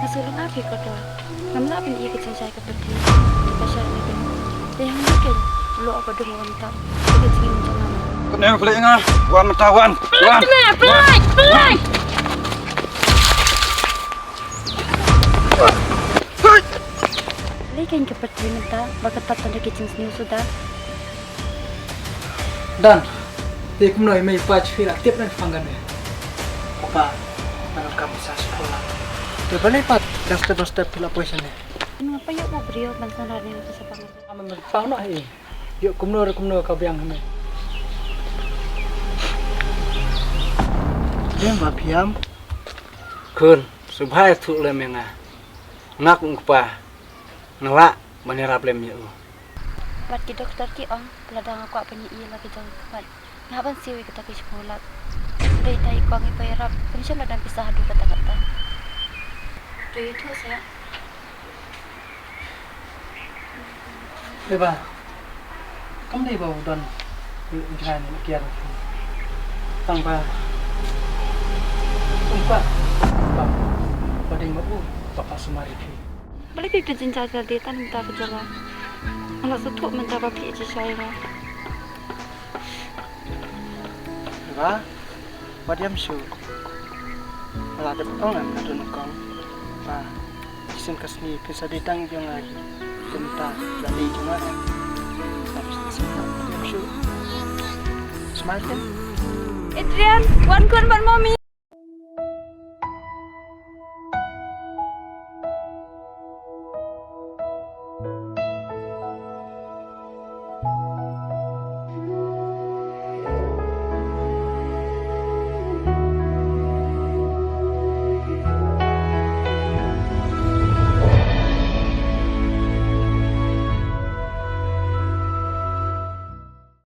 Kasulong api ko doon. Namla pinigit sa saya kapatid. Pasal lagi. Yang mungkin lo apa dulu untuk ikut sini jangan. Kena beli ngah, wan metawan, wan. Pelai. Lekin kapatid minta bakat tanda kitchen sini sudah. Dan, dia kumnoi mai pach fira tiap nan panggan ya. Papa, mana kamu sa sekolah. Dia balik pat, doster pila poisan ya. Mengapa yuk mau beriau bantuan hari ini sa pangan? Aman pang no hai. Yuk kumno ka biang hame. Dia mapiam. Kun, subhai thu le menga. Ngak ungpa. Ngelak manera plem yu. Bat ki dokter ki ong ladang aku apa ni lagi jauh kepat. Ngapan siwi kita ke sekolah. Dari tai kong ipairap, pensya ladang pisah adu kata-kata. Dari itu saya. Beba. Kamu deh bawa don. Jangan kian. Tang ba. Ungpa. Bang. Bading mau papa sumari ki. Balik ke jenjang tadi tan minta berjalan. Anak setuk minta babi je saya. Beba. Badiam su. Malah ada orang kadun kong. Pa. Isin kasni bisa ditang jong lagi. Tentang lagi cuma kan. Habis itu badiam su. Smart kan? Adrian, wan kun ban mommy.